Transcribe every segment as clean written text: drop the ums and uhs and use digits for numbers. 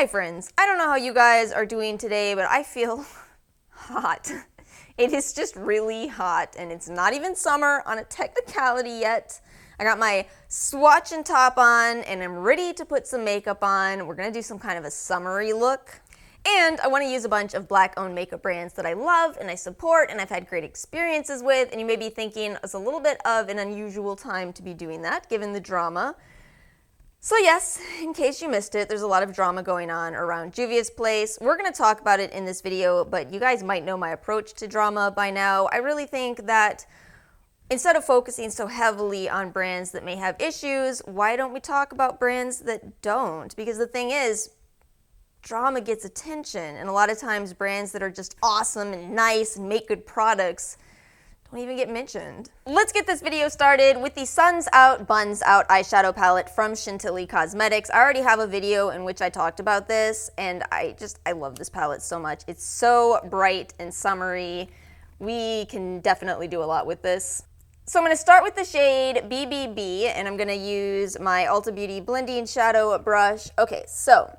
Hi friends, I don't know how you guys are doing today, but I feel hot. It is just really hot, and it's not even summer on a technicality yet. I got my swatch and top on, and I'm ready to put some makeup on. We're gonna do some kind of a summery look. And I wanna use a bunch of Black-owned makeup brands that I love and I support and I've had great experiences with, and you may be thinking it's a little bit of an unusual time to be doing that, given the drama. So yes, in case you missed it, there's a lot of drama going on around Juvia's place. We're going to talk about it in this video, but you guys might know my approach to drama by now. I really think that instead of focusing so heavily on brands that may have issues, why don't we talk about brands that don't? Because the thing is, drama gets attention, and a lot of times brands that are just awesome and nice and make good products don't even get mentioned. Let's get this video started with the Suns Out, Buns Out eyeshadow palette from Chantilly Cosmetics. I already have a video in which I talked about this, and I love this palette so much. It's so bright and summery. We can definitely do a lot with this. So I'm going to start with the shade BBB, and I'm going to use my Ulta Beauty blending shadow brush. Okay, so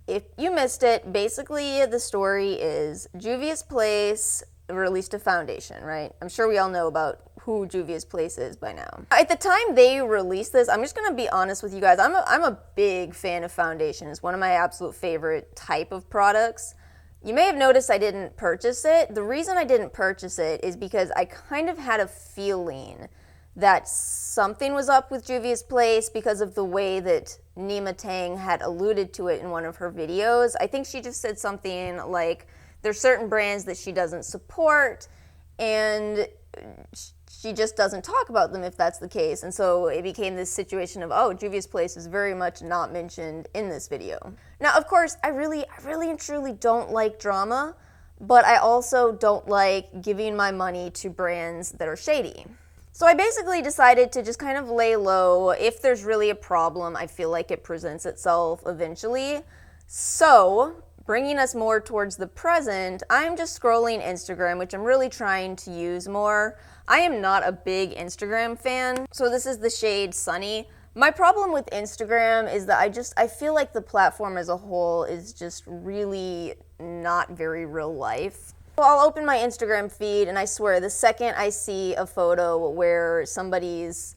if you missed it, basically the story is Juvia's Place released a foundation, right? I'm sure we all know about who Juvia's Place is by now. At the time they released this, I'm just gonna be honest with you guys, I'm a big fan of foundation. It's one of my absolute favorite type of products. You may have noticed I didn't purchase it. The reason I didn't purchase it is because I kind of had a feeling that something was up with Juvia's Place because of the way that Nima Tang had alluded to it in one of her videos. I think she just said something like, there's certain brands that she doesn't support, and she just doesn't talk about them if that's the case. And so it became this situation of, oh, Juvia's Place is very much not mentioned in this video. Now, of course, I really and truly don't like drama, but I also don't like giving my money to brands that are shady. So I basically decided to just kind of lay low. If there's really a problem, I feel like it presents itself eventually. So bringing us more towards the present, I'm just scrolling Instagram, which I'm really trying to use more. I am not a big Instagram fan, so this is the shade Sunny. My problem with Instagram is that I feel like the platform as a whole is just really not very real life. So I'll open my Instagram feed, and I swear, the second I see a photo where somebody's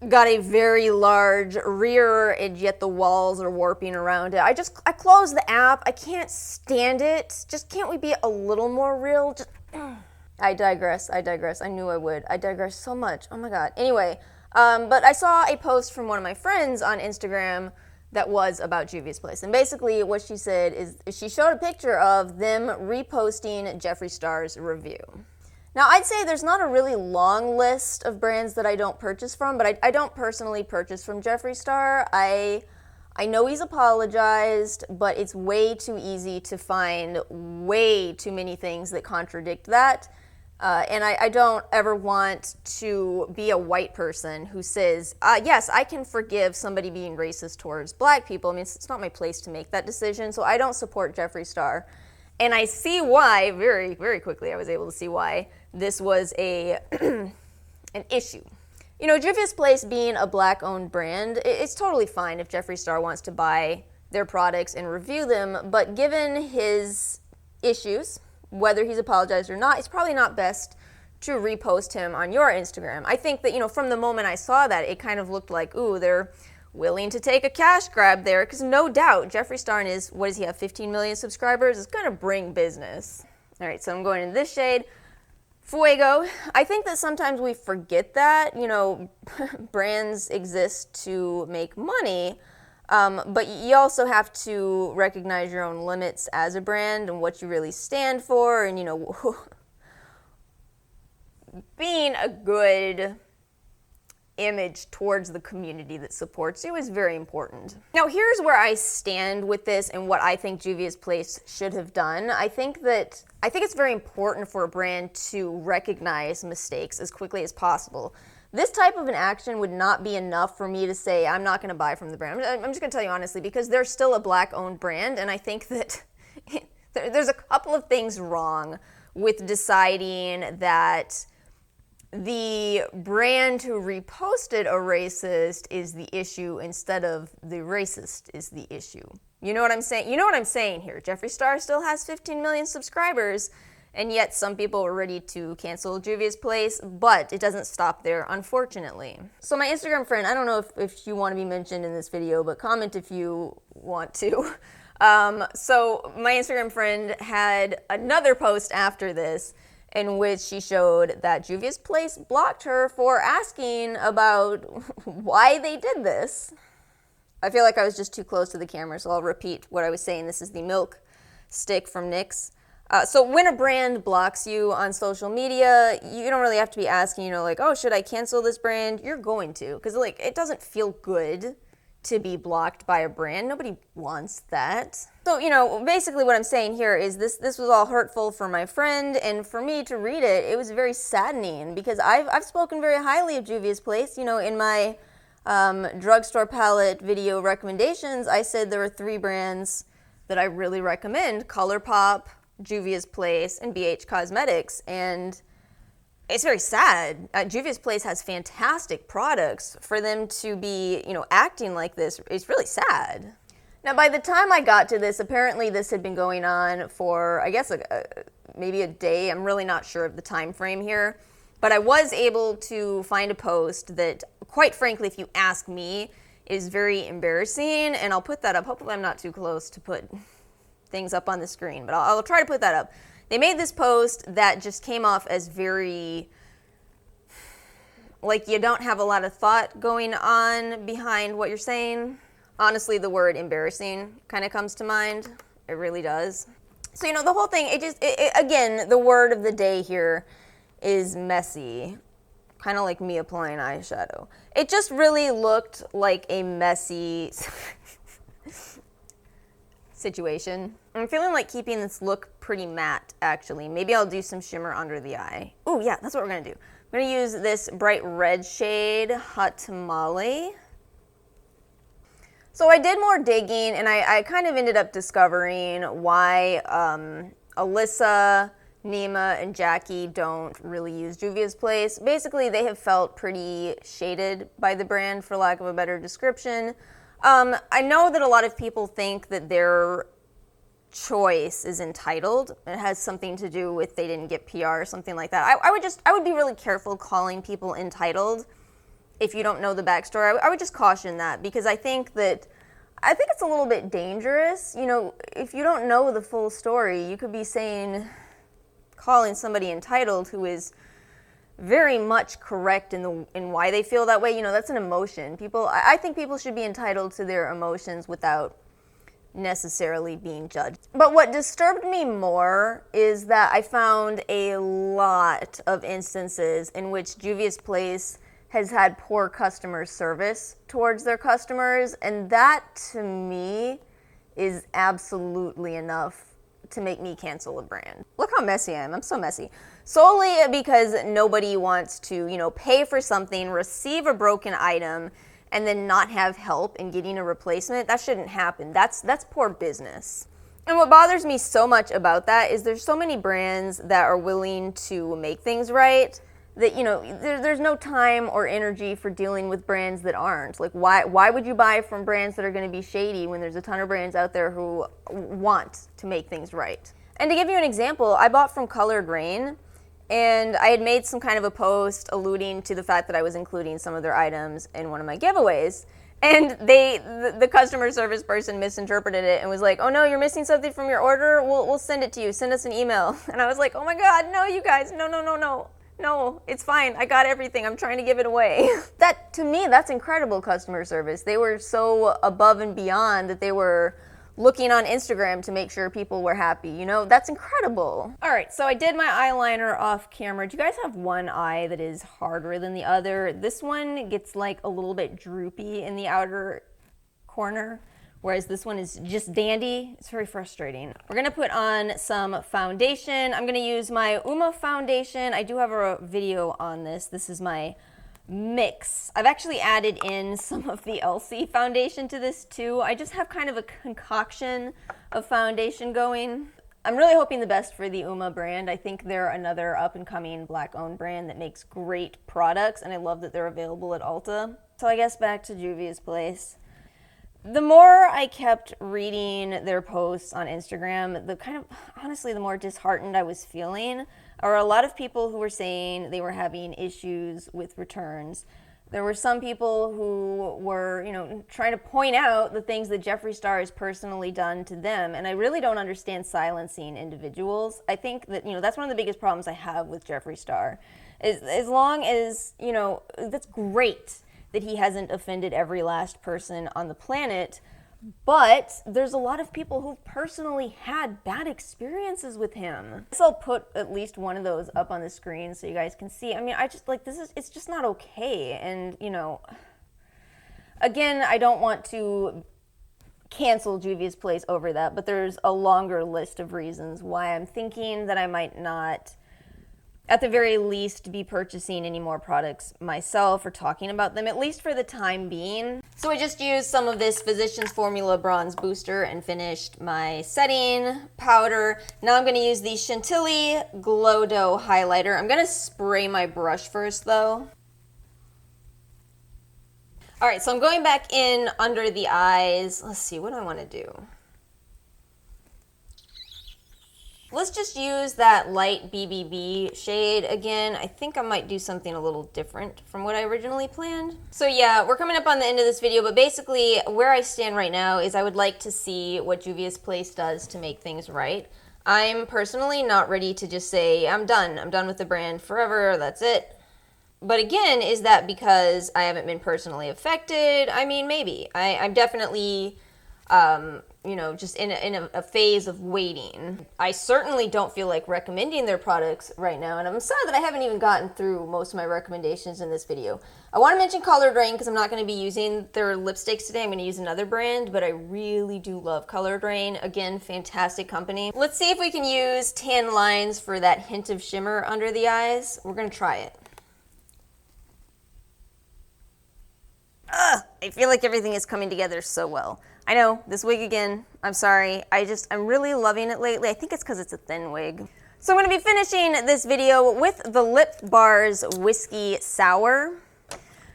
got a very large rear, and yet the walls are warping around it, I close the app. I can't stand it. Just can't we be a little more real? I digress. I knew I would. I digress so much. Oh my God. Anyway, but I saw a post from one of my friends on Instagram that was about Juvia's Place. And basically what she said is she showed a picture of them reposting Jeffree Star's review. Now, I'd say there's not a really long list of brands that I don't purchase from, but I don't personally purchase from Jeffree Star. I know he's apologized, but it's way too easy to find way too many things that contradict that. And I don't ever want to be a white person who says, yes, I can forgive somebody being racist towards black people. I mean, it's not my place to make that decision, so I don't support Jeffree Star. And I see why, very, very quickly I was able to see why this was an issue. You know, Juvia's Place being a black-owned brand, it's totally fine if Jeffree Star wants to buy their products and review them, but given his issues, whether he's apologized or not, it's probably not best to repost him on your Instagram. I think that, you know, from the moment I saw that, it kind of looked like, ooh, they're willing to take a cash grab there, because no doubt Jeffree Star is, what does he have, 15 million subscribers? It's gonna bring business. All right, so I'm going into this shade, Fuego. I think that sometimes we forget that, you know, brands exist to make money, but you also have to recognize your own limits as a brand and what you really stand for, and, you know, being a good image towards the community that supports you is very important. Now, here's where I stand with this and what I think Juvia's Place should have done. I think it's very important for a brand to recognize mistakes as quickly as possible. This type of an action would not be enough for me to say I'm not going to buy from the brand. I'm just going to tell you honestly, because they're still a black-owned brand, and I think that there's a couple of things wrong with deciding that the brand who reposted a racist is the issue instead of the racist is the issue. You know what I'm saying? You know what I'm saying here. Jeffree Star still has 15 million subscribers, and yet some people are ready to cancel Juvia's Place, but it doesn't stop there, unfortunately. So my Instagram friend, I don't know if you want to be mentioned in this video, but comment if you want to. So my Instagram friend had another post after this in which she showed that Juvia's Place blocked her for asking about why they did this. I feel like I was just too close to the camera, so I'll repeat what I was saying. This is the milk stick from NYX. So when a brand blocks you on social media, you don't really have to be asking, like, oh, should I cancel this brand? You're going to, because like it doesn't feel good to be blocked by a brand. Nobody wants that. So, basically what I'm saying here is this was all hurtful for my friend, and for me to read it, it was very saddening because I've spoken very highly of Juvia's Place. In my drugstore palette video recommendations, I said there are 3 brands that I really recommend: ColourPop, Juvia's Place, and BH Cosmetics, and it's very sad. Juvia's Place has fantastic products. For them to be, acting like this is really sad. Now, by the time I got to this, apparently this had been going on for, I guess, maybe a day. I'm really not sure of the time frame here. But I was able to find a post that, quite frankly, if you ask me, is very embarrassing. And I'll put that up. Hopefully I'm not too close to put things up on the screen, but I'll try to put that up. They made this post that just came off as very, like you don't have a lot of thought going on behind what you're saying. Honestly, the word embarrassing kind of comes to mind. It really does. So, the whole thing, again, the word of the day here is messy. Kind of like me applying eyeshadow. It just really looked like a messy situation. I'm feeling like keeping this look pretty matte, actually. Maybe I'll do some shimmer under the eye. Oh, yeah, that's what we're going to do. I'm going to use this bright red shade, Hot Tamale. So I did more digging, and I kind of ended up discovering why Alyssa, Nima, and Jackie don't really use Juvia's Place. Basically, they have felt pretty shaded by the brand, for lack of a better description. I know that a lot of people think that their choice is entitled. It has something to do with they didn't get PR or something like that. I would be really careful calling people entitled if you don't know the backstory. I would just caution that, because I think it's a little bit dangerous. If you don't know the full story, you could be calling somebody entitled who is very much correct in why they feel that way. That's an emotion. I think people should be entitled to their emotions without necessarily being judged. But what disturbed me more is that I found a lot of instances in which Juvia's Place has had poor customer service towards their customers, and that to me is absolutely enough to make me cancel a brand. Look how messy I am. I'm so messy. Solely because nobody wants to, pay for something, receive a broken item, and then not have help in getting a replacement. That shouldn't happen. That's poor business. And what bothers me so much about that is there's so many brands that are willing to make things right that, there's no time or energy for dealing with brands that aren't. Like, why would you buy from brands that are going to be shady when there's a ton of brands out there who want to make things right? And to give you an example, I bought from Colored Raine, and I had made some kind of a post alluding to the fact that I was including some of their items in one of my giveaways. And the customer service person misinterpreted it and was like, oh no, you're missing something from your order? We'll send it to you. Send us an email. And I was like, oh my God, no, you guys, no. No, it's fine. I got everything. I'm trying to give it away. That, to me, that's incredible customer service. They were so above and beyond that they were looking on Instagram to make sure people were happy. That's incredible. All right, so I did my eyeliner off camera. Do you guys have one eye that is harder than the other? This one gets like a little bit droopy in the outer corner, whereas this one is just dandy. It's very frustrating. We're gonna put on some foundation. I'm gonna use my Uoma foundation. I do have a video on this. This is my mix. I've actually added in some of the Elsie foundation to this too. I just have kind of a concoction of foundation going. I'm really hoping the best for the Uoma brand. I think they're another up-and-coming Black-owned brand that makes great products, and I love that they're available at Ulta. So I guess back to Juvia's Place. The more I kept reading their posts on Instagram, honestly, the more disheartened I was feeling. There were a lot of people who were saying they were having issues with returns. There were some people who were, trying to point out the things that Jeffree Star has personally done to them, and I really don't understand silencing individuals. I think that, that's one of the biggest problems I have with Jeffree Star. As long as, that's great that he hasn't offended every last person on the planet, but there's a lot of people who've personally had bad experiences with him. So I'll put at least one of those up on the screen so you guys can see. I mean, it's just not okay. And, again, I don't want to cancel Juvia's Place over that, but there's a longer list of reasons why I'm thinking that I might not, at the very least, be purchasing any more products myself or talking about them, at least for the time being. So I just used some of this Physicians Formula Bronze Booster and finished my setting powder. Now I'm going to use the Chantilly Glow Dough Highlighter. I'm going to spray my brush first, though. All right, so I'm going back in under the eyes. Let's see, what do I want to do? Let's just use that light BBB shade again. I think I might do something a little different from what I originally planned. So yeah, we're coming up on the end of this video, but basically where I stand right now is I would like to see what Juvia's Place does to make things right. I'm personally not ready to just say, I'm done with the brand forever, that's it. But again, is that because I haven't been personally affected? I mean, maybe. I'm definitely just in a phase of waiting. I certainly don't feel like recommending their products right now, and I'm sad that I haven't even gotten through most of my recommendations in this video. I want to mention Colored Raine because I'm not going to be using their lipsticks today. I'm going to use another brand, but I really do love Colored Raine. Again, fantastic company. Let's see if we can use tan lines for that hint of shimmer under the eyes. We're going to try it. I feel like everything is coming together so well. I know, this wig again, I'm sorry. I'm really loving it lately. I think it's because it's a thin wig. So I'm going to be finishing this video with the Lip Bars Whiskey Sour.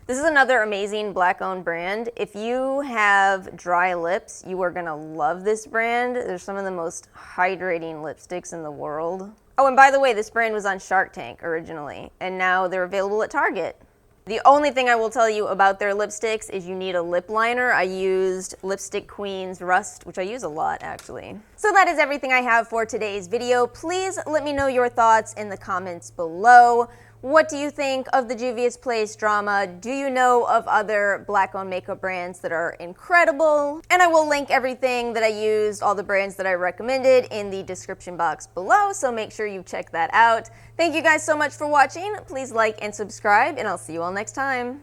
This is another amazing Black-owned brand. If you have dry lips, you are going to love this brand. They're some of the most hydrating lipsticks in the world. Oh, and by the way, this brand was on Shark Tank originally, and now they're available at Target. The only thing I will tell you about their lipsticks is you need a lip liner. I used Lipstick Queen's Rust, which I use a lot, actually. So that is everything I have for today's video. Please let me know your thoughts in the comments below. What do you think of the Juvia's Place drama? Do you know of other Black-owned makeup brands that are incredible? And I will link everything that I used, all the brands that I recommended, in the description box below, so make sure you check that out. Thank you guys so much for watching. Please like and subscribe, and I'll see you all next time.